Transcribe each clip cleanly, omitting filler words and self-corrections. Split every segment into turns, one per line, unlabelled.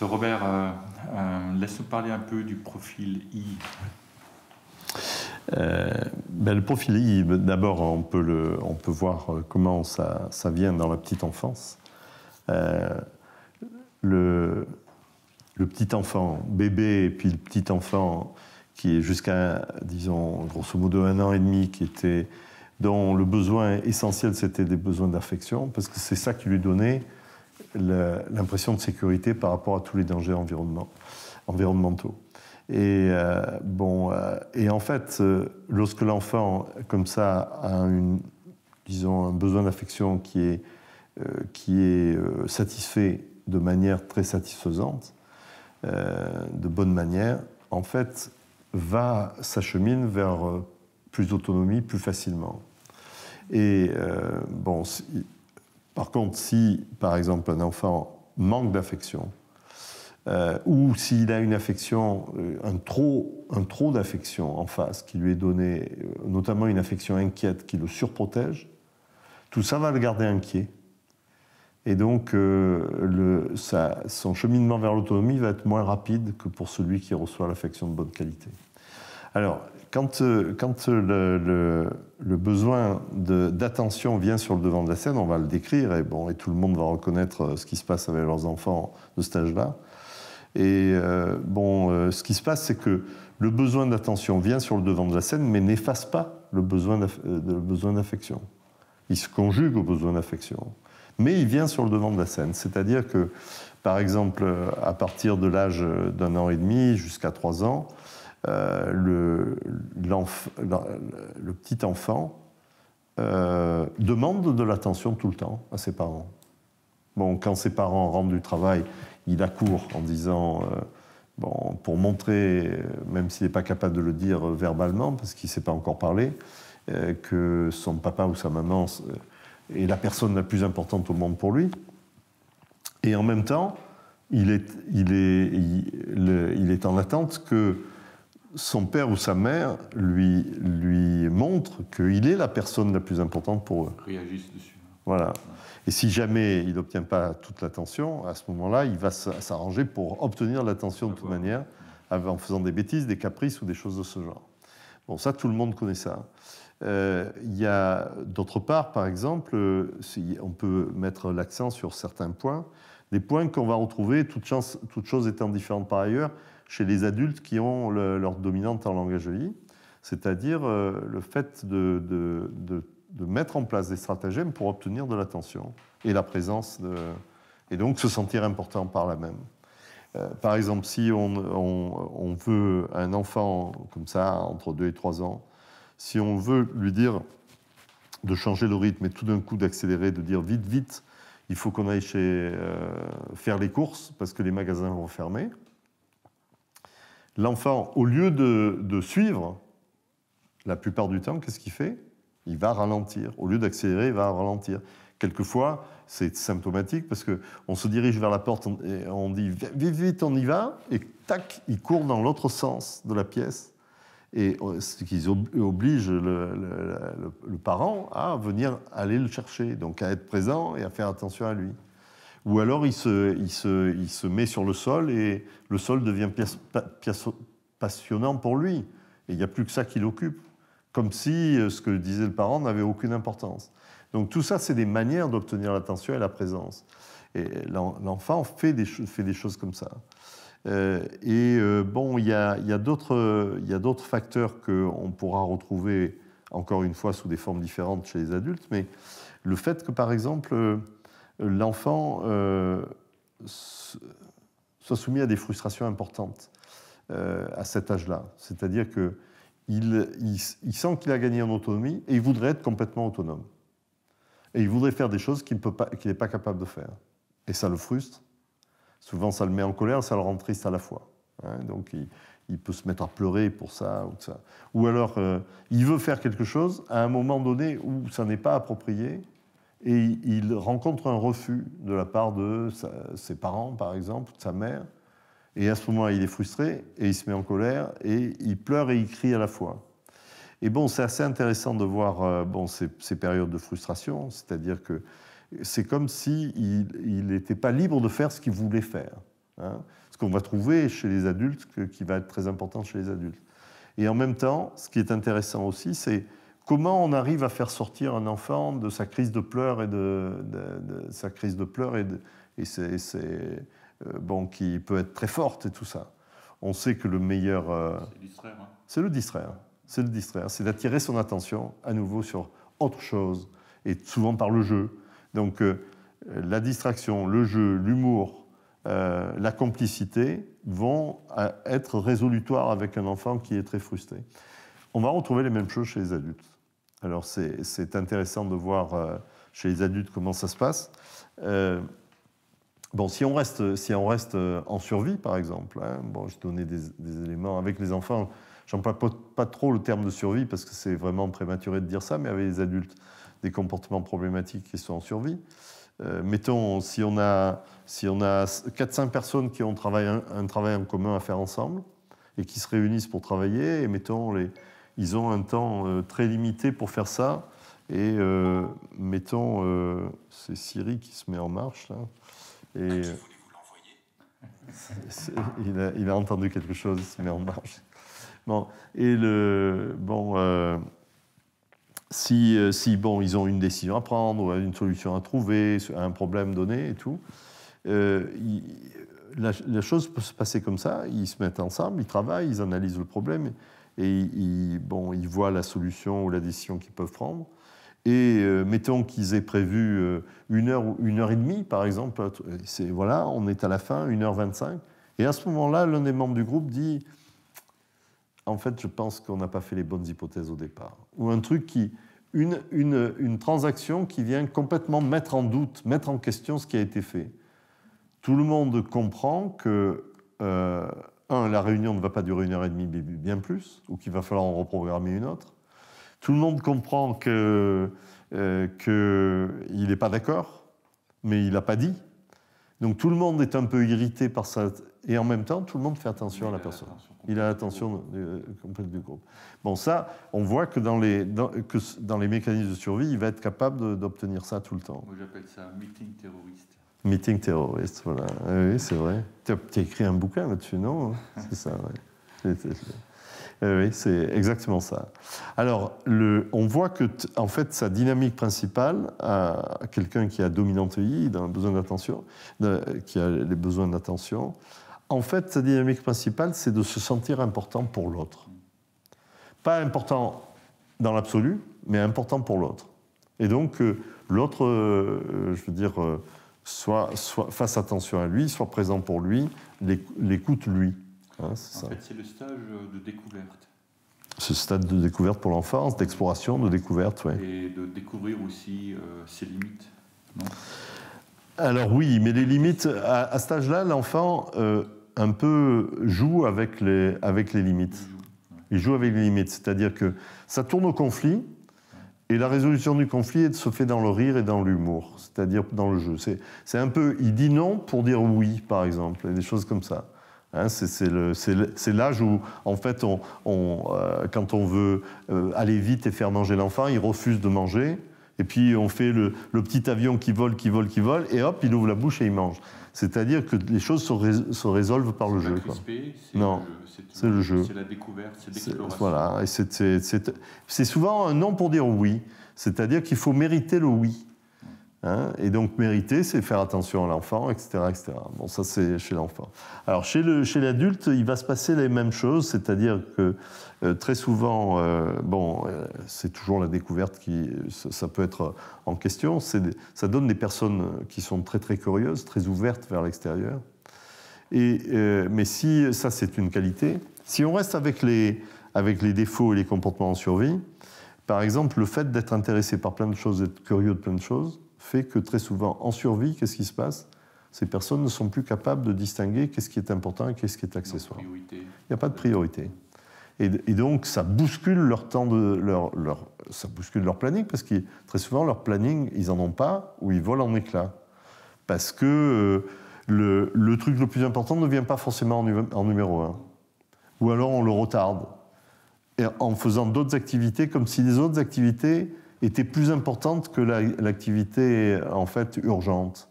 Ce Robert, laisse-nous parler un peu du profil I.
Le profil I, d'abord, on peut voir comment ça vient dans la petite enfance. Le petit enfant, bébé, et puis le petit enfant qui est jusqu'à, disons, grosso modo 1 an et demi, dont le besoin essentiel, c'était des besoins d'affection, parce que c'est ça qui lui donnait l'impression de sécurité par rapport à tous les dangers environnementaux. Et en fait, lorsque l'enfant, comme ça, a un besoin d'affection qui est satisfait de manière très satisfaisante, de bonne manière, en fait, s'achemine vers plus d'autonomie plus facilement. Et par contre, si, par exemple, un enfant manque d'affection, ou s'il a une affection, un trop d'affection en face qui lui est donné, notamment une affection inquiète qui le surprotège, tout ça va le garder inquiet. Et donc, son cheminement vers l'autonomie va être moins rapide que pour celui qui reçoit l'affection de bonne qualité. Alors, quand le besoin d'attention vient sur le devant de la scène, on va le décrire, et tout le monde va reconnaître ce qui se passe avec leurs enfants de cet âge-là. Et ce qui se passe, c'est que le besoin d'attention vient sur le devant de la scène, mais n'efface pas le besoin d'affection. Il se conjugue au besoin d'affection. Mais il vient sur le devant de la scène. C'est-à-dire que, par exemple, à partir de l'âge d'1 an et demi jusqu'à 3 ans, le petit enfant demande de l'attention tout le temps à ses parents. Quand ses parents rentrent du travail, il accourt en disant, pour montrer, même s'il n'est pas capable de le dire verbalement, parce qu'il ne sait pas encore parler, que son papa ou sa maman est la personne la plus importante au monde pour lui. Et en même temps, il est en attente que son père ou sa mère lui montre qu'il est la personne la plus importante pour eux.
Réagissent dessus.
Voilà. Et si jamais il n'obtient pas toute l'attention, à ce moment-là, il va s'arranger pour obtenir l'attention de toute manière, en faisant des bêtises, des caprices ou des choses de ce genre. Ça, tout le monde connaît ça. Il y a d'autre part, par exemple, on peut mettre l'accent sur certains points, des points qu'on va retrouver, toutes choses étant différentes par ailleurs, chez les adultes qui ont leur dominante en langage de vie, c'est-à-dire le fait de mettre en place des stratagèmes pour obtenir de l'attention et la présence, et donc se sentir important par là même. Par exemple, si on veut un enfant comme ça, entre 2 et 3 ans, si on veut lui dire de changer le rythme et tout d'un coup d'accélérer, de dire vite, vite, il faut qu'on aille faire les courses parce que les magasins vont fermer, l'enfant, au lieu de suivre, la plupart du temps, qu'est-ce qu'il fait ? Il va ralentir. Au lieu d'accélérer, il va ralentir. Quelquefois, c'est symptomatique parce qu'on se dirige vers la porte et on dit vite, vite, on y va, et tac, il court dans l'autre sens de la pièce. Et ce qui oblige le parent à venir aller le chercher, donc à être présent et à faire attention à lui. Ou alors il se met sur le sol et le sol devient passionnant pour lui. Et il n'y a plus que ça qui l'occupe. Comme si ce que disait le parent n'avait aucune importance. Donc tout ça, c'est des manières d'obtenir l'attention et la présence. Et l'enfant fait des choses comme ça. Il y a d'autres facteurs qu'on pourra retrouver, encore une fois, sous des formes différentes chez les adultes, mais le fait que, par exemple, l'enfant soit soumis à des frustrations importantes à cet âge-là. C'est-à-dire que il sent qu'il a gagné en autonomie et il voudrait être complètement autonome. Et il voudrait faire des choses qu'il n'est pas capable de faire. Et ça le frustre. Souvent, ça le met en colère, ça le rend triste à la fois. Donc, il peut se mettre à pleurer pour ça ou ça. Ou alors, il veut faire quelque chose à un moment donné où ça n'est pas approprié et il rencontre un refus de la part de ses parents, par exemple, de sa mère. Et à ce moment-là, il est frustré et il se met en colère et il pleure et il crie à la fois. Et c'est assez intéressant de voir ces périodes de frustration, c'est-à-dire que c'est comme s'il n'était pas libre de faire ce qu'il voulait faire. hein, ce qu'on va trouver chez les adultes, qui va être très important chez les adultes. Et en même temps, ce qui est intéressant aussi, c'est comment on arrive à faire sortir un enfant de sa crise de pleurs bon, qui peut être très forte et tout ça. On sait que le meilleur...
c'est distraire. Hein.
C'est le distraire. C'est le distraire. C'est d'attirer son attention à nouveau sur autre chose, et souvent par le jeu. Donc la distraction, le jeu, l'humour, la complicité vont être résolutoires avec un enfant qui est très frustré. On va retrouver les mêmes choses chez les adultes. Alors c'est intéressant de voir chez les adultes comment ça se passe. Bon, si on reste en survie, par exemple, hein, bon, je donnais des éléments avec les enfants. J'emploie pas trop le terme de survie parce que c'est vraiment prématuré de dire ça, mais avec les adultes, des comportements problématiques qui sont en survie. Mettons, si on a 4-5 personnes qui ont un travail en commun à faire ensemble et qui se réunissent pour travailler, et mettons, ils ont un temps très limité pour faire ça, et mettons, c'est Siri qui se met en marche, là. Et il a entendu quelque chose, il se met en marche. Bon, et bon, ils ont une décision à prendre, ou une solution à trouver, un problème donné et tout, la chose peut se passer comme ça. Ils se mettent ensemble, ils travaillent, ils analysent le problème, et ils voient la solution ou la décision qu'ils peuvent prendre. Et mettons qu'ils aient prévu 1 heure ou 1 heure et demie, par exemple. Voilà, on est à la fin, 1h25. Et à ce moment-là, l'un des membres du groupe dit « En fait, je pense qu'on n'a pas fait les bonnes hypothèses au départ. » Ou un truc une transaction qui vient complètement mettre en doute, mettre en question ce qui a été fait. Tout le monde comprend que, la réunion ne va pas durer 1h30, mais bien plus, ou qu'il va falloir en reprogrammer une autre. Tout le monde comprend qu'il n'est pas d'accord, mais il n'a pas dit. Donc tout le monde est un peu irrité par ça. Et en même temps, tout le monde fait attention à la personne. Il a l'attention complète du groupe. Bon, ça, on voit que dans les mécanismes de survie, il va être capable d'obtenir ça tout le temps.
Moi, j'appelle ça un meeting terroriste.
Meeting terroriste, voilà. Oui, c'est vrai. Tu as écrit un bouquin là-dessus, non? C'est ça, oui. Oui, c'est exactement ça. Alors, on voit que, en fait, sa dynamique principale, à quelqu'un qui a dominante I, a besoin d'attention, qui a les besoins d'attention, en fait, sa dynamique principale, c'est de se sentir important pour l'autre. Pas important dans l'absolu, mais important pour l'autre. Et donc, l'autre, je veux dire, soit fasse attention à lui, soit présent pour lui, l'écoute lui. Hein,
en fait, c'est le stage de découverte.
Ce stade de découverte pour l'enfance, d'exploration, de découverte, oui.
Et de découvrir aussi ses limites, non?
Alors oui, mais les limites, à cet âge-là, l'enfant un peu joue avec les limites. Il joue avec les limites, c'est-à-dire que ça tourne au conflit, et la résolution du conflit se fait dans le rire et dans l'humour, c'est-à-dire dans le jeu. C'est un peu, il dit non pour dire oui, par exemple, et des choses comme ça. Hein, c'est l'âge où, en fait, quand on veut aller vite et faire manger l'enfant, il refuse de manger, et puis on fait le petit avion qui vole, et hop, il ouvre la bouche et il mange. C'est-à-dire que les choses se résolvent par le jeu. Non, c'est le jeu.
C'est la découverte, c'est l'exploration.
Voilà, et c'est souvent un non pour dire oui, c'est-à-dire qu'il faut mériter le oui. Hein, et donc mériter, c'est faire attention à l'enfant, etc., etc. Bon, ça c'est chez l'enfant. Alors chez l'adulte, il va se passer les mêmes choses, c'est-à-dire que très souvent, c'est toujours la découverte ça peut être en question. Ça donne des personnes qui sont très très curieuses, très ouvertes vers l'extérieur. Mais si ça c'est une qualité, si on reste avec les défauts et les comportements en survie, par exemple, le fait d'être intéressé par plein de choses, d'être curieux de plein de choses, fait que très souvent, en survie, qu'est-ce qui se passe? Ces personnes ne sont plus capables de distinguer qu'est-ce qui est important et qu'est-ce qui est accessoire. Il n'y a pas de priorité. Et donc, ça bouscule leur temps ça bouscule leur planning, parce que très souvent, leur planning, ils n'en ont pas, ou ils volent en éclats. Parce que le truc le plus important ne vient pas forcément en numéro 1. Ou alors, on le retarde. Et en faisant d'autres activités, comme si les autres activités était plus importante que l'activité en fait urgente.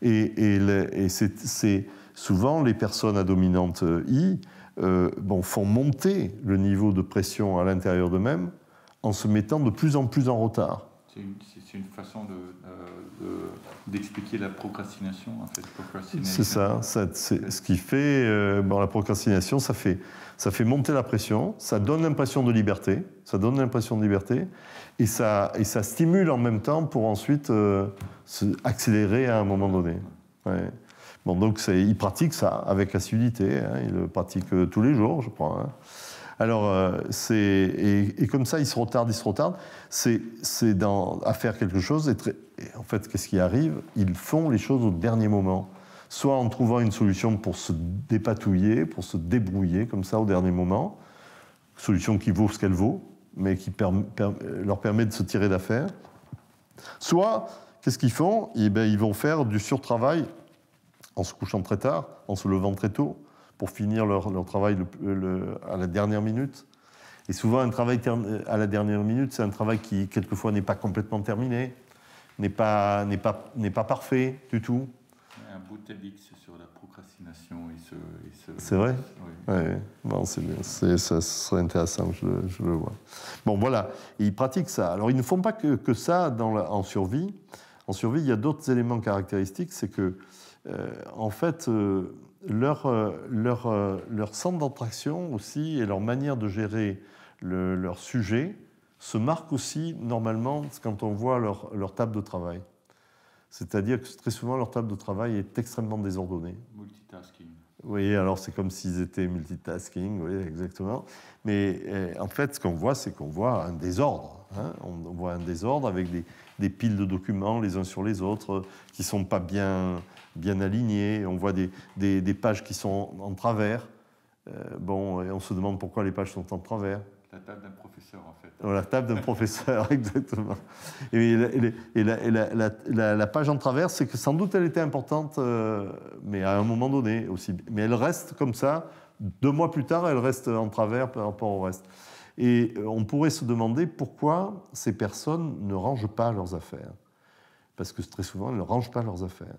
Et c'est souvent, les personnes à dominante I font monter le niveau de pression à l'intérieur d'eux-mêmes en se mettant de plus en plus en retard.
C'est une façon d'expliquer la procrastination, en fait.
C'est ça. C'est ce qui fait... la procrastination, ça fait monter la pression, ça donne l'impression de liberté, et ça stimule en même temps pour ensuite se accélérer à un moment donné. Ouais. Bon, donc il pratique ça avec assiduité, hein, il le pratique tous les jours, je crois. Hein. Alors, et comme ça, il se retarde. C'est à faire quelque chose. Et en fait, qu'est-ce qui arrive? Ils font les choses au dernier moment. Soit en trouvant une solution pour se dépatouiller, pour se débrouiller, comme ça, au dernier moment. Solution qui vaut ce qu'elle vaut, mais qui leur permet de se tirer d'affaire. Soit, qu'est-ce qu'ils font? Eh bien, ils vont faire du surtravail en se couchant très tard, en se levant très tôt, pour finir leur travail à la dernière minute. Et souvent, un travail à la dernière minute, c'est un travail qui, quelquefois, n'est pas complètement terminé, n'est pas parfait du tout.
Un beau TEDx sur la procrastination.
C'est vrai?
Oui.
Ouais. Bon, c'est bien. Ça serait intéressant, je le vois. Bon, voilà. Et ils pratiquent ça. Alors, ils ne font pas que ça en survie. En survie, il y a d'autres éléments caractéristiques. C'est que, en fait... Leur centre d'attraction aussi et leur manière de gérer leur sujet se marquent aussi normalement quand on voit leur table de travail. C'est-à-dire que très souvent leur table de travail est extrêmement désordonnée.
Multitasking.
Oui, alors c'est comme s'ils étaient multitasking, oui, exactement. Mais en fait, ce qu'on voit, c'est qu'on voit un désordre. Hein. On voit un désordre avec des piles de documents les uns sur les autres qui ne sont pas bien alignés. On voit des pages qui sont en travers. Et on se demande pourquoi les pages sont en travers.
La table d'un professeur, en fait.
La table d'un professeur, exactement. Et la page en travers, c'est que sans doute elle était importante, mais à un moment donné aussi. Mais elle reste comme ça. 2 mois plus tard, elle reste en travers par rapport au reste. Et on pourrait se demander pourquoi ces personnes ne rangent pas leurs affaires. Parce que très souvent, elles ne rangent pas leurs affaires.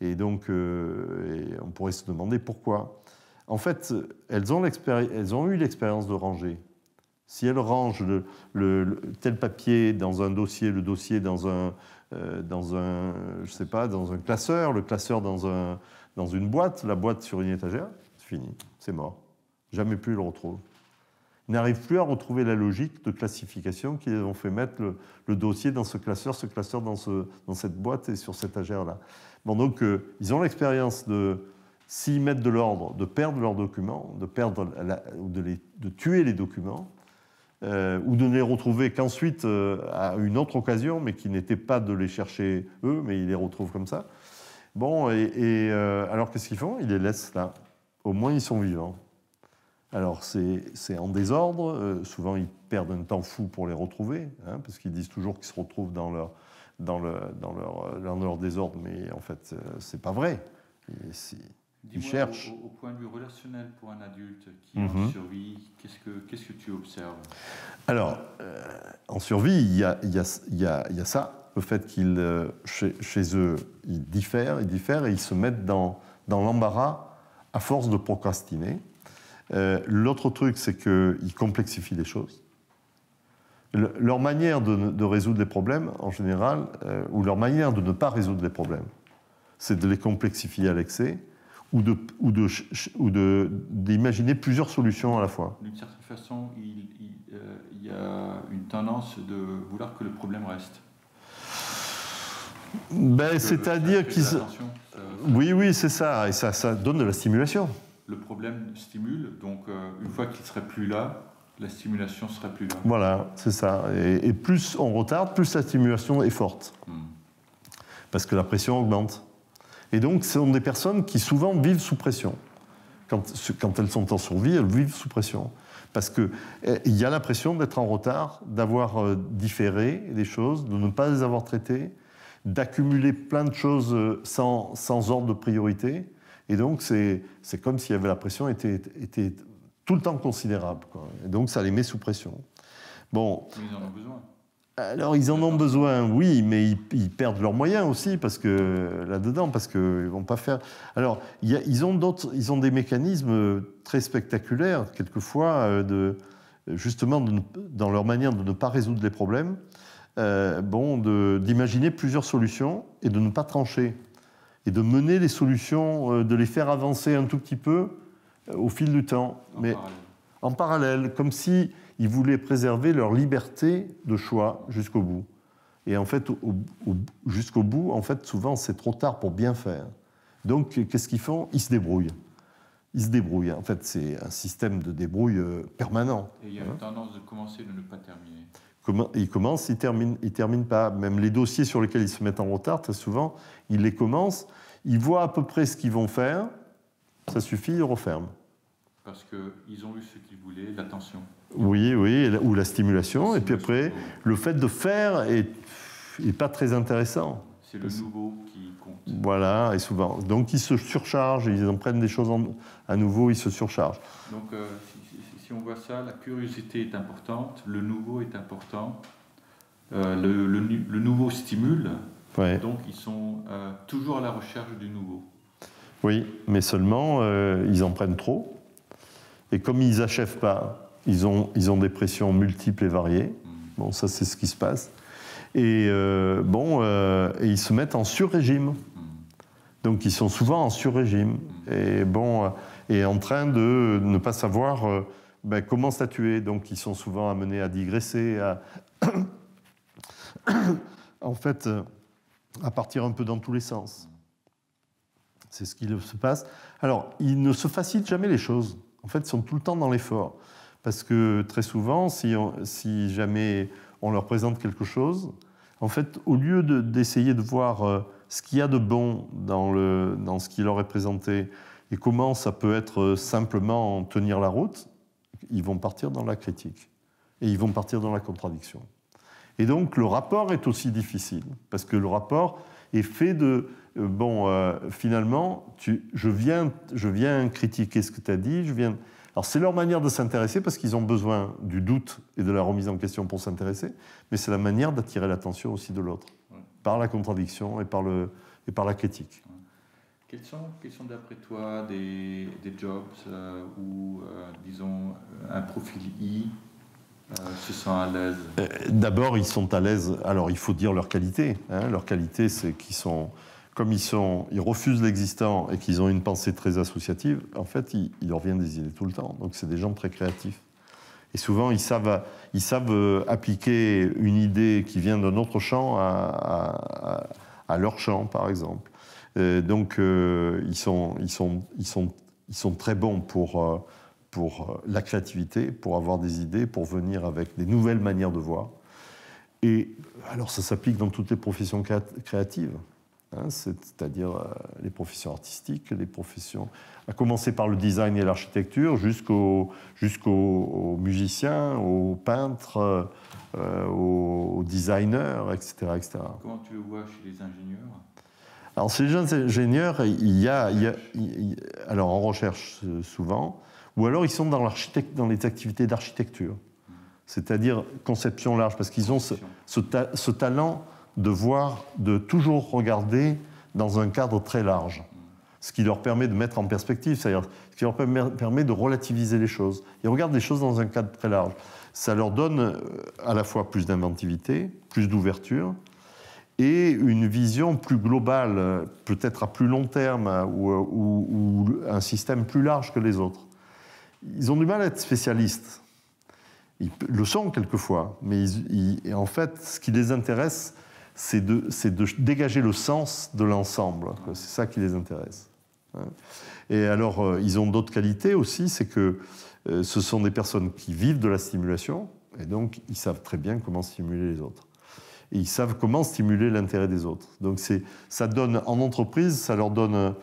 Et donc, on pourrait se demander pourquoi. En fait, elles ont eu l'expérience de ranger. Si elles rangent tel papier dans un dossier, le dossier dans un classeur, le classeur dans une boîte, la boîte sur une étagère, c'est fini, c'est mort. Jamais plus ils le retrouvent. Ils n'arrivent plus à retrouver la logique de classification qui les ont fait mettre le dossier dans ce classeur dans cette boîte et sur cette étagère-là. Bon, donc, ils ont l'expérience de, s'ils mettent de l'ordre, de perdre leurs documents, de tuer les documents, ou de ne les retrouver qu'ensuite à une autre occasion, mais qui n'était pas de les chercher eux, mais ils les retrouvent comme ça. Bon, alors qu'est-ce qu'ils font? Ils les laissent là. Au moins, ils sont vivants. Alors, c'est en désordre. Souvent, ils perdent un temps fou pour les retrouver, hein, parce qu'ils disent toujours qu'ils se retrouvent dans leur désordre, mais en fait, c'est pas vrai. Ils cherchent.
Au point de vue relationnel pour un adulte qui est en survie, qu'est-ce que tu observes? Alors,
en survie, il y a ça, le fait qu'ils, chez eux, ils diffèrent et ils se mettent dans l'embarras à force de procrastiner. L'autre truc, c'est qu'ils complexifient les choses. Leur manière de résoudre les problèmes, en général, ou leur manière de ne pas résoudre les problèmes, c'est de les complexifier à l'excès, ou d'imaginer plusieurs solutions à la fois.
D'une certaine façon, il y a une tendance de vouloir que le problème reste.
C'est-à-dire qu'ils... Oui, c'est ça, et ça donne de la stimulation.
Le problème stimule, donc une fois qu'il ne serait plus là, la stimulation ne serait plus là.
Voilà, c'est ça. Et plus on retarde, plus la stimulation est forte. Parce que la pression augmente. Et donc, ce sont des personnes qui souvent vivent sous pression. Quand elles sont en survie, elles vivent sous pression. Parce qu'il y a la pression d'être en retard, d'avoir différé des choses, de ne pas les avoir traitées, d'accumuler plein de choses sans ordre de priorité. Et donc, c'est comme si la pression était tout le temps considérable, quoi. Et donc, ça les met sous pression. Bon.
Mais ils en ont besoin.
Alors, ils en ont besoin, oui, mais ils perdent leurs moyens aussi, parce que là-dedans, parce qu'ils ne vont pas faire... Alors, ils ont des mécanismes très spectaculaires, quelquefois, justement, dans leur manière de ne pas résoudre les problèmes, d'imaginer plusieurs solutions et de ne pas trancher, et de mener les solutions, de les faire avancer un tout petit peu au fil du temps, en parallèle, comme si ils voulaient préserver leur liberté de choix jusqu'au bout. Et en fait, jusqu'au bout, en fait, souvent, c'est trop tard pour bien faire. Donc, qu'est-ce qu'ils font? Ils se débrouillent. Ils se débrouillent. En fait, c'est un système de débrouille permanent.
Et il y a une tendance de commencer, de ne pas terminer.
Ils commencent, ils terminent pas. Même les dossiers sur lesquels ils se mettent en retard, très souvent, ils les commencent, ils voient à peu près ce qu'ils vont faire, ça suffit, ils referment.
Parce qu'ils ont eu ce qu'ils voulaient, l'attention.
Oui, ou la stimulation. Et puis après, le fait de faire est pas très intéressant.
C'est le nouveau qui compte.
Voilà, et souvent. Donc ils se surchargent, ils en prennent des choses à nouveau, ils se surchargent.
Donc si on voit ça, la curiosité est importante, le nouveau est important, le nouveau stimule, donc ils sont toujours à la recherche du nouveau.
Oui, mais seulement ils en prennent trop. Et comme ils n'achèvent pas, ils ont des pressions multiples et variées. Bon, ça, c'est ce qui se passe. Et ils se mettent en sur-régime. Donc, ils sont souvent en sur-régime. Et en train de ne pas savoir comment statuer. Donc, ils sont souvent amenés à digresser, en fait, à partir un peu dans tous les sens. C'est ce qui se passe. Alors, ils ne se facilitent jamais les choses. En fait, ils sont tout le temps dans l'effort. Parce que très souvent, si jamais on leur présente quelque chose, en fait, au lieu d'essayer de voir ce qu'il y a de bon dans ce qui leur est présenté et comment ça peut être simplement tenir la route, ils vont partir dans la critique. Et ils vont partir dans la contradiction. Et donc, le rapport est aussi difficile. Parce que le rapport est fait de... finalement, je viens critiquer ce que tu as dit, Alors, c'est leur manière de s'intéresser parce qu'ils ont besoin du doute et de la remise en question pour s'intéresser, mais c'est la manière d'attirer l'attention aussi de l'autre, par la contradiction et par la critique.
Quels sont d'après toi des jobs où, disons, un profil I se sent à l'aise?
D'abord, ils sont à l'aise. Alors, il faut dire leur qualité. Leur qualité, c'est qu'ils sont... Comme ils refusent l'existant et qu'ils ont une pensée très associative, en fait, il leur vient des idées tout le temps. Donc, c'est des gens très créatifs. Et souvent, ils savent appliquer une idée qui vient d'un autre champ à leur champ, par exemple. Donc, ils sont très bons pour la créativité, pour avoir des idées, pour venir avec des nouvelles manières de voir. Et alors, ça s'applique dans toutes les professions créatives. C'est-à-dire les professions artistiques, les professions, à commencer par le design et l'architecture, jusqu'aux musiciens, aux peintres, aux designers, etc., etc.
Comment tu le vois chez les ingénieurs?
Alors, chez les jeunes ingénieurs, alors en recherche souvent, ou alors ils sont dans les activités d'architecture, c'est-à-dire conception large, parce qu'ils ont ce talent de toujours regarder dans un cadre très large, ce qui leur permet de mettre en perspective, c'est-à-dire ce qui leur permet de relativiser les choses. Ils regardent les choses dans un cadre très large. Ça leur donne à la fois plus d'inventivité, plus d'ouverture, et une vision plus globale, peut-être à plus long terme, ou un système plus large que les autres. Ils ont du mal à être spécialistes. Ils le sont quelquefois, mais en fait, ce qui les intéresse, c'est de dégager le sens de l'ensemble. C'est ça qui les intéresse. Et alors, ils ont d'autres qualités aussi, c'est que ce sont des personnes qui vivent de la stimulation, et donc ils savent très bien comment stimuler les autres. Et ils savent comment stimuler l'intérêt des autres. Donc ça donne, en entreprise, ça leur donne...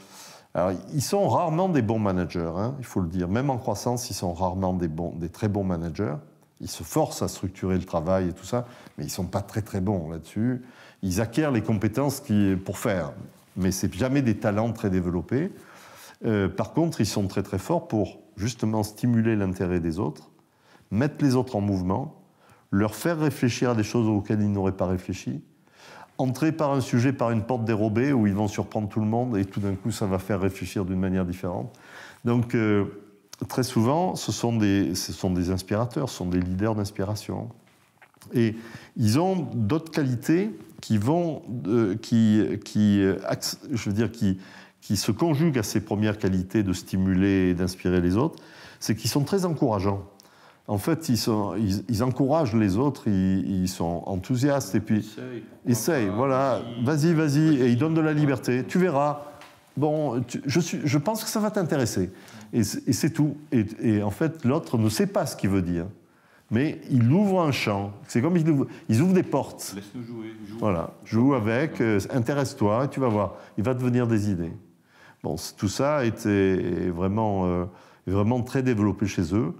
Alors, ils sont rarement des bons managers, il faut le dire. Même en croissance, ils sont rarement des très bons managers. Ils se forcent à structurer le travail et tout ça, mais ils ne sont pas très très bons là-dessus. Ils acquièrent les compétences pour faire, mais ce n'est jamais des talents très développés. Par contre, ils sont très très forts pour justement stimuler l'intérêt des autres, mettre les autres en mouvement, leur faire réfléchir à des choses auxquelles ils n'auraient pas réfléchi, entrer par un sujet par une porte dérobée où ils vont surprendre tout le monde et tout d'un coup ça va faire réfléchir d'une manière différente. Donc très souvent ce sont des inspirateurs, ce sont des leaders d'inspiration. Et ils ont d'autres qualités qui se conjuguent à ces premières qualités de stimuler et d'inspirer les autres, c'est qu'ils sont très encourageants. En fait, ils encouragent les autres, ils sont enthousiastes et puis essaye, voilà, vas-y, et ils donnent de la liberté. Tu verras. Bon, je pense que ça va t'intéresser. Et c'est tout. Et en fait, l'autre ne sait pas ce qu'il veut dire. Mais il ouvre un champ. C'est comme ils ouvrent des portes.
Laisse-nous jouer.
Voilà, joue avec, intéresse-toi, et tu vas voir. Il va te venir des idées. Bon, tout ça est vraiment très développé chez eux.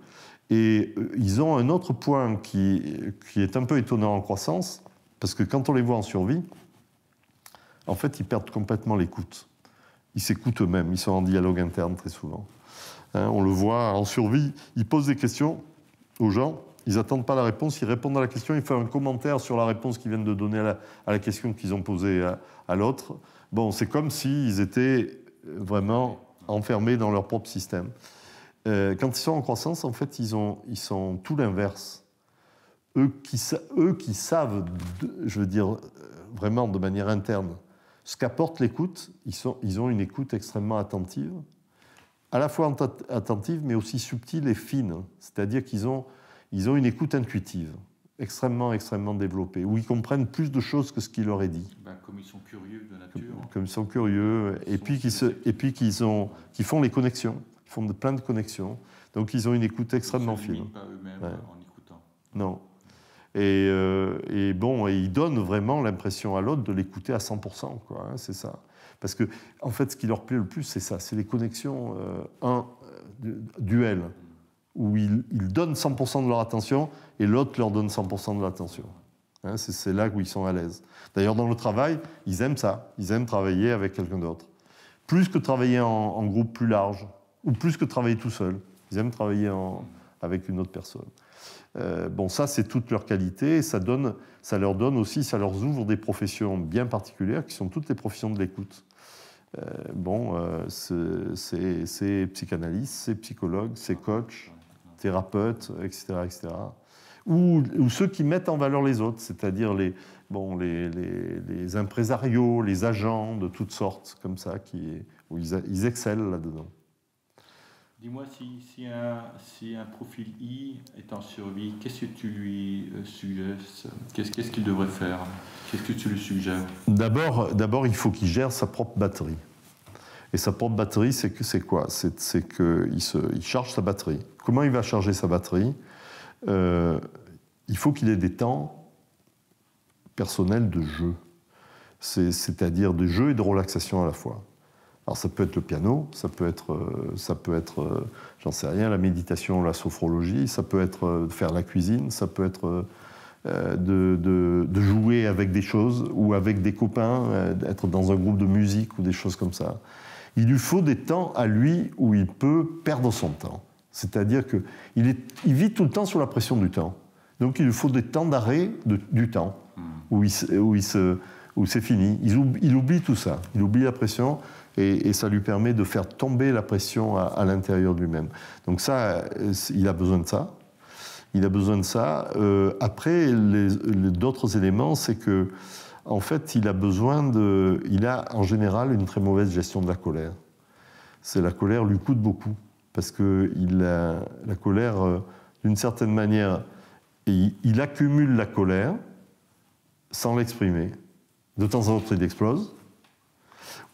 Et ils ont un autre point qui est un peu étonnant en croissance, parce que quand on les voit en survie, en fait, ils perdent complètement l'écoute. Ils s'écoutent eux-mêmes, ils sont en dialogue interne très souvent. Hein, on le voit en survie, ils posent des questions aux gens, ils n'attendent pas la réponse, ils répondent à la question, ils font un commentaire sur la réponse qu'ils viennent de donner à la question qu'ils ont posée à l'autre. Bon, c'est comme s'ils étaient vraiment enfermés dans leur propre système. Quand ils sont en croissance, en fait, ils sont tout l'inverse. Eux qui savent, je veux dire, vraiment de manière interne, ce qu'apporte l'écoute, ils ont une écoute extrêmement attentive, à la fois attentive, mais aussi subtile et fine. C'est-à-dire qu'ils ont une écoute intuitive, extrêmement développée, où ils comprennent plus de choses que ce qui leur est dit.
Comme ils sont curieux de nature.
Comme ils sont curieux, et puis qu'ils font les connexions. Ils font plein de connexions. Donc, ils ont une écoute extrêmement fine.
Ils ne se limitent pas eux-mêmes en écoutant.
Non. Et ils donnent vraiment l'impression à l'autre de l'écouter à 100%, quoi, hein, c'est ça. Parce que, en fait, ce qui leur plaît le plus, c'est ça. C'est les connexions duel, où ils donnent 100% de leur attention et l'autre leur donne 100% de l'attention. Hein, c'est là où ils sont à l'aise. D'ailleurs, dans le travail, ils aiment ça. Ils aiment travailler avec quelqu'un d'autre. Plus que travailler en groupe plus large, ou plus que travailler tout seul. Ils aiment travailler avec une autre personne. Ça, c'est toute leur qualité. Ça leur donne aussi, ça leur ouvre des professions bien particulières, qui sont toutes les professions de l'écoute. C'est psychanalyste, c'est psychologue, c'est coach, thérapeute, etc. Ou ceux qui mettent en valeur les autres, c'est-à-dire les impresarios, les agents de toutes sortes, comme ça, où ils excellent là-dedans.
Dis-moi, si un profil I est en survie, qu'est-ce que tu lui suggères? Qu'est-ce qu'il devrait faire? Qu'est-ce que tu lui suggères?
D'abord, il faut qu'il gère sa propre batterie. Et sa propre batterie, c'est quoi? C'est qu'il charge sa batterie. Comment il va charger sa batterie? Il faut qu'il ait des temps personnels de jeu. C'est-à-dire de jeu et de relaxation à la fois. Alors ça peut être le piano, ça peut être j'en sais rien, la méditation, la sophrologie, ça peut être faire la cuisine, ça peut être de jouer avec des choses ou avec des copains, être dans un groupe de musique ou des choses comme ça. Il lui faut des temps à lui où il peut perdre son temps. C'est-à-dire qu'il vit tout le temps sous la pression du temps. Donc il lui faut des temps d'arrêt du temps où c'est fini. Il oublie tout ça, il oublie la pression. Et ça lui permet de faire tomber la pression à l'intérieur de lui-même. Donc ça, il a besoin de ça. Il a besoin de ça. Après, d'autres éléments, c'est que, en fait, il a en général une très mauvaise gestion de la colère. La colère lui coûte beaucoup, parce que la colère, d'une certaine manière, il accumule la colère sans l'exprimer. De temps en temps, il explose.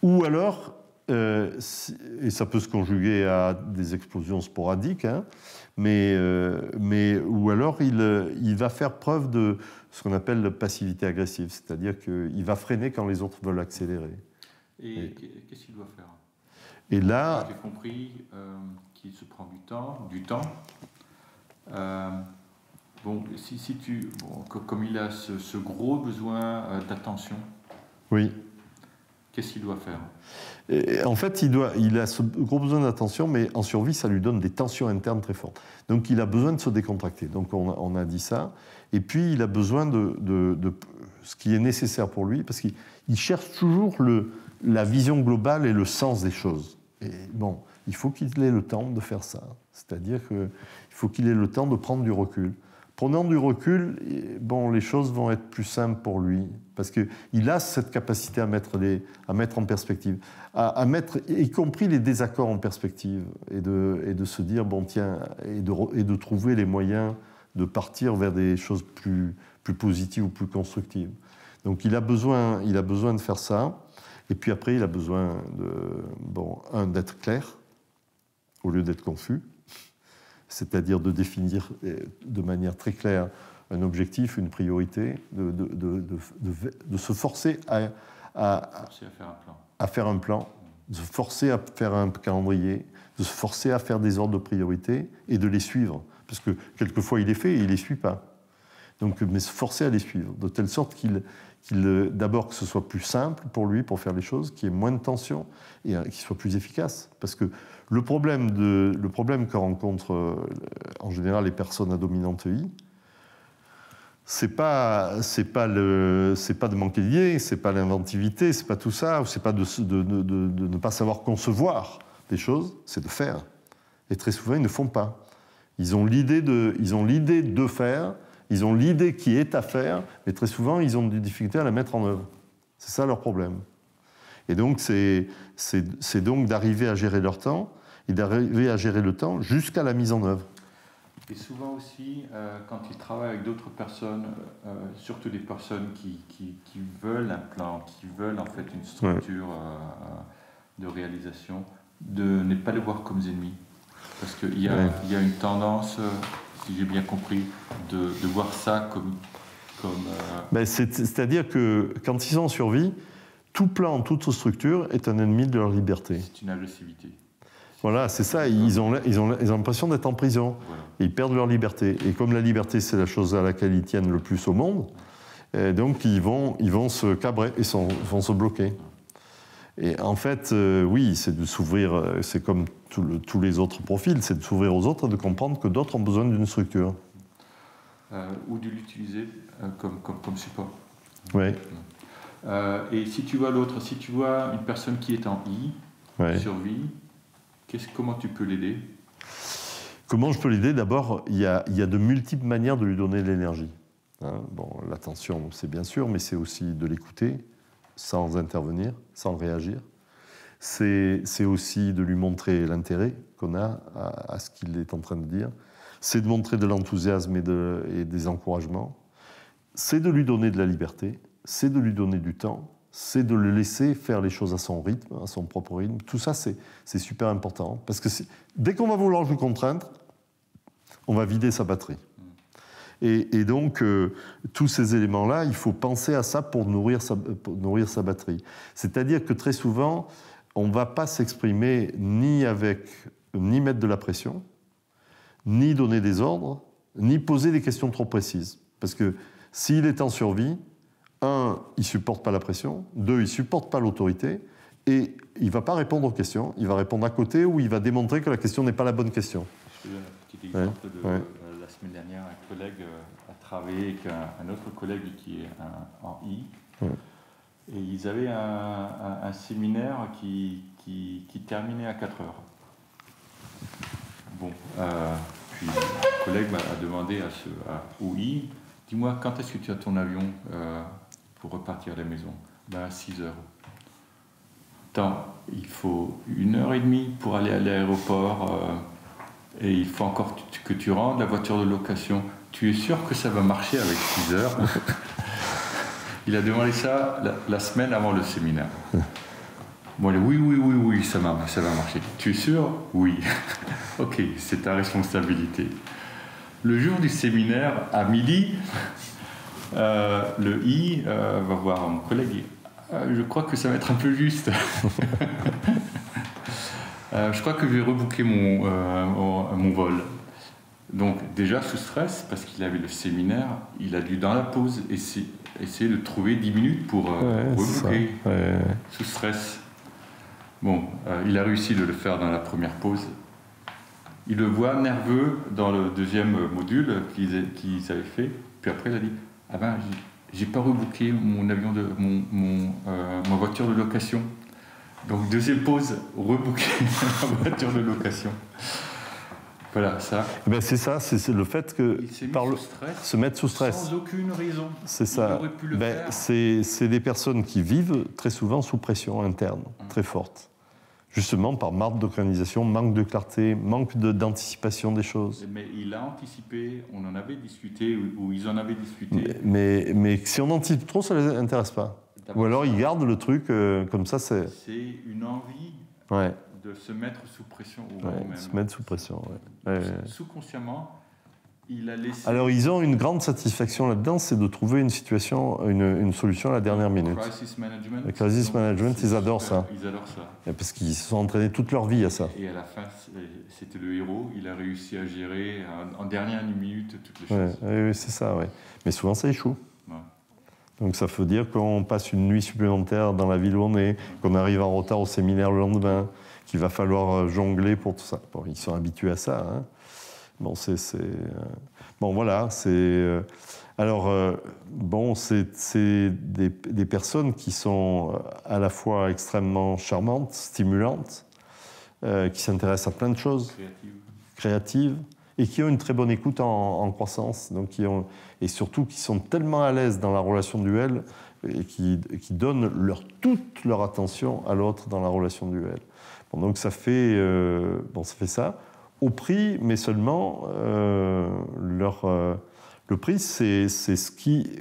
Ou alors, et ça peut se conjuguer à des explosions sporadiques, hein, ou alors il va faire preuve de ce qu'on appelle la passivité agressive, c'est-à-dire qu'il va freiner quand les autres veulent accélérer.
Et qu'est-ce qu'il doit faire?
Et là,
j'ai compris qu'il se prend du temps. Comme il a ce gros besoin d'attention.
Oui.
qu'est-ce qu'il doit faire?
Et en fait, il a ce gros besoin d'attention, mais en survie, ça lui donne des tensions internes très fortes. Donc, il a besoin de se décontracter. Donc, on a dit ça. Et puis, il a besoin de ce qui est nécessaire pour lui, parce qu'il cherche toujours la vision globale et le sens des choses. Et bon, il faut qu'il ait le temps de faire ça. C'est-à-dire qu'il faut qu'il ait le temps de prendre du recul. Prenant du recul, bon, les choses vont être plus simples pour lui, parce qu'il a cette capacité à mettre en perspective, à mettre, y compris les désaccords en perspective, et de se dire, bon tiens, et de trouver les moyens de partir vers des choses plus positives ou plus constructives. Donc il a besoin de faire ça, et puis après il a besoin d'être clair, au lieu d'être confus, c'est-à-dire de définir de manière très claire un objectif, une priorité, de se forcer à faire un plan, de se forcer à faire un calendrier, de se forcer à faire des ordres de priorité et de les suivre. Parce que quelquefois il les fait et il ne les suit pas. Donc, mais se forcer à les suivre, de telle sorte d'abord que ce soit plus simple pour lui, pour faire les choses, qu'il y ait moins de tension et qu'il soit plus efficace. Parce que le problème que rencontrent en général les personnes à dominante I, c'est pas de manquer d'idées, c'est pas l'inventivité, c'est pas tout ça, c'est pas de ne pas savoir concevoir des choses, c'est de faire. Et très souvent, ils ne font pas. Ils ont l'idée de faire, ils ont l'idée qui est à faire, mais très souvent, ils ont des difficultés à la mettre en œuvre. C'est ça leur problème. Et donc, c'est donc d'arriver à gérer leur temps, et d'arriver à gérer le temps jusqu'à la mise en œuvre.
Et souvent aussi, quand ils travaillent avec d'autres personnes, surtout des personnes qui veulent un plan, qui veulent en fait une structure de réalisation, de ne pas les voir comme ennemis. Parce qu'il y a une tendance, si j'ai bien compris, de voir ça comme
c'est-à-dire que quand ils sont en survie, tout plan, toute structure est un ennemi de leur liberté.
C'est une agressivité.
Voilà, c'est ça. Ils ont l'impression d'être en prison. Voilà. Ils perdent leur liberté. Et comme la liberté, c'est la chose à laquelle ils tiennent le plus au monde, donc ils vont se cabrer et vont se bloquer. Et en fait, oui, c'est de s'ouvrir, c'est comme tous les autres profils, c'est de s'ouvrir aux autres et de comprendre que d'autres ont besoin d'une structure.
Ou de l'utiliser comme support.
Oui.
Et si tu vois l'autre, si tu vois une personne qui est en I, survie, comment tu peux l'aider?
Comment je peux l'aider? D'abord, il y a de multiples manières de lui donner de l'énergie. L'attention, c'est bien sûr, mais c'est aussi de l'écouter sans intervenir, sans réagir. C'est aussi de lui montrer l'intérêt qu'on a à ce qu'il est en train de dire. C'est de montrer de l'enthousiasme et des encouragements. C'est de lui donner de la liberté. C'est de lui donner du temps. C'est de le laisser faire les choses à son rythme, à son propre rythme. Tout ça, c'est super important. Parce que dès qu'on va vouloir le contraindre, on va vider sa batterie. Et donc, tous ces éléments-là, il faut penser à ça pour nourrir sa batterie. C'est-à-dire que très souvent, on ne va pas s'exprimer ni mettre de la pression, ni donner des ordres, ni poser des questions trop précises. Parce que s'il est en survie, 1, il ne supporte pas la pression, 2, il ne supporte pas l'autorité, et il ne va pas répondre aux questions, il va répondre à côté ou il va démontrer que la question n'est pas la bonne question.
Je te donne un petit exemple la semaine dernière, un collègue a travaillé avec un autre collègue qui est en I, et ils avaient un séminaire qui terminait à 4 heures. Bon, puis le collègue a demandé au I, dis-moi, quand est-ce que tu as ton avion pour repartir à la maison? À 6 heures. Attends, il faut 1h30 pour aller à l'aéroport et il faut encore que tu rendes la voiture de location. Tu es sûr que ça va marcher avec 6 heures? Il a demandé ça la semaine avant le séminaire. Bon, oui, ça va marcher. Tu es sûr? Oui. Ok, c'est ta responsabilité. Le jour du séminaire, à midi, le I va voir mon collègue. Je crois que ça va être un peu juste. Je crois que je vais rebooker mon vol. Donc déjà sous stress, parce qu'il avait le séminaire, il a dû dans la pause essayer de trouver 10 minutes pour rebooker sous stress. Bon, il a réussi de le faire dans la première pause. Il le voit nerveux dans le deuxième module qu'ils avaient fait. Puis après, il a dit « Ah ben, j'ai pas rebooké mon avion ma voiture de location. » Donc, deuxième pause, rebooker la voiture de location. Voilà, ça.
Ben c'est ça, c'est le fait que se mettre sous stress.
Sans aucune raison.
C'est ça.
Il aurait pu le faire.
C'est des personnes qui vivent très souvent sous pression interne, très forte. Justement par manque d'organisation, manque de clarté, manque d'anticipation des choses.
Mais il a anticipé, on en avait discuté, ou ils en avaient discuté.
Mais si on anticipe trop, ça ne les intéresse pas. Ou alors ils gardent le truc comme ça, c'est...
C'est une envie de se mettre sous pression.
Se mettre sous pression,
Sous-consciemment, il a laissé...
Alors ils ont une grande satisfaction là-dedans, c'est de trouver une situation, une solution à la dernière minute.
Crisis management.
Le crisis management, ils adorent ça.
Ils adorent ça.
Parce qu'ils se sont entraînés toute leur vie à ça.
Et à la fin, c'était le héros. Il a réussi à gérer en dernière minute toutes les choses.
Oui, c'est ça, Mais souvent, ça échoue. Donc ça veut dire qu'on passe une nuit supplémentaire dans la ville où on est, qu'on arrive en retard au séminaire le lendemain, qu'il va falloir jongler pour tout ça. Bon, ils sont habitués à ça. Hein. Bon, bon, voilà. Alors, c'est des personnes qui sont à la fois extrêmement charmantes, stimulantes, qui s'intéressent à plein de choses, créatives, et qui ont une très bonne écoute en croissance, donc et surtout qui sont tellement à l'aise dans la relation duel et qui donnent toute leur attention à l'autre dans la relation duel. Bon, donc ça fait ça au prix, mais seulement le prix, c'est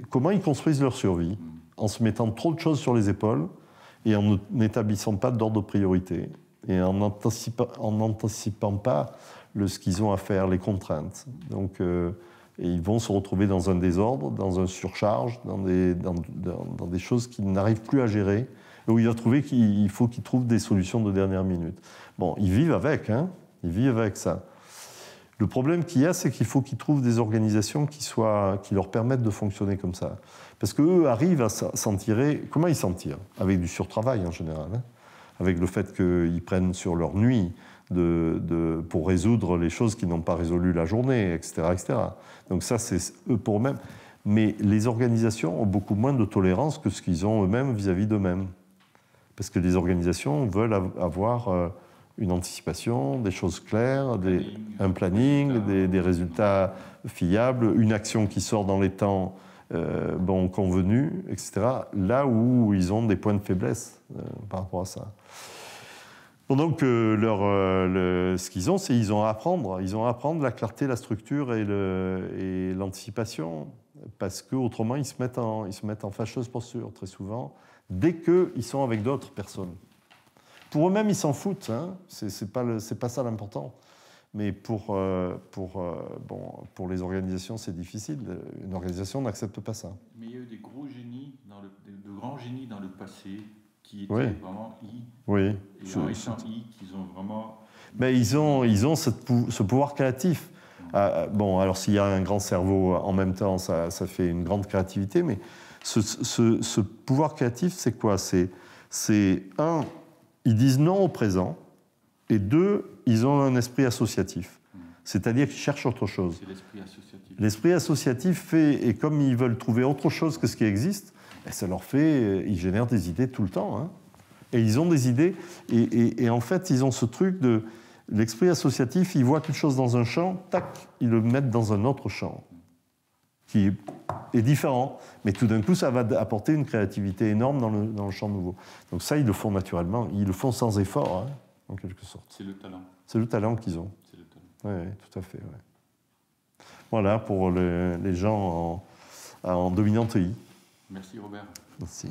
comment ils construisent leur survie en se mettant trop de choses sur les épaules et en n'établissant pas d'ordre de priorité et en n'anticipant pas ce qu'ils ont à faire, les contraintes. Donc, et ils vont se retrouver dans un désordre, dans un surcharge, dans des choses qu'ils n'arrivent plus à gérer, et où il va trouver qu'il faut qu'ils trouvent des solutions de dernière minute. Bon, ils vivent avec, ils vivent avec ça. Le problème qu'il y a, c'est qu'il faut qu'ils trouvent des organisations qui leur permettent de fonctionner comme ça. Parce qu'eux arrivent à s'en tirer. Comment ils s'en tirent? Avec du surtravail en général, avec le fait qu'ils prennent sur leur nuit pour résoudre les choses qu'ils n'ont pas résolues la journée, etc., etc. Donc ça, c'est eux pour eux-mêmes. Mais les organisations ont beaucoup moins de tolérance que ce qu'ils ont eux-mêmes vis-à-vis d'eux-mêmes. Parce que les organisations veulent avoir une anticipation, des choses claires, un planning, des résultats fiables, une action qui sort dans les temps convenus, etc. Là où ils ont des points de faiblesse par rapport à ça. Donc, ce qu'ils ont, c'est qu'ils ont à apprendre. Ils ont à apprendre la clarté, la structure et l'anticipation, parce qu'autrement, ils se mettent en fâcheuse posture, très souvent, dès qu'ils sont avec d'autres personnes. Pour eux-mêmes, ils s'en foutent, c'est pas ça l'important. Mais pour les organisations, c'est difficile. Une organisation n'accepte pas ça.
Mais il y a eu des grands génies dans le passé qui étaient vraiment I.
Oui.
Et en étant I, qu'ils ont vraiment...
Mais ils ont ce pouvoir créatif. Alors s'il y a un grand cerveau en même temps, ça fait une grande créativité, mais ce pouvoir créatif, c'est quoi? C'est un, ils disent non au présent, et deux, ils ont un esprit associatif. C'est-à-dire qu'ils cherchent autre chose.
C'est l'esprit associatif.
L'esprit associatif et comme ils veulent trouver autre chose que ce qui existe, ça leur fait, ils génèrent des idées tout le temps. Et ils ont des idées, et en fait, ils ont ce truc de l'esprit associatif, ils voient quelque chose dans un champ, tac, ils le mettent dans un autre champ, qui est différent, mais tout d'un coup, ça va apporter une créativité énorme dans le champ nouveau. Donc ça, ils le font naturellement, ils le font sans effort, en quelque sorte.
C'est le talent.
C'est le talent qu'ils ont.
C'est le talent.
Oui, tout à fait. Voilà pour les gens en dominante I.
Merci Robert.
Merci.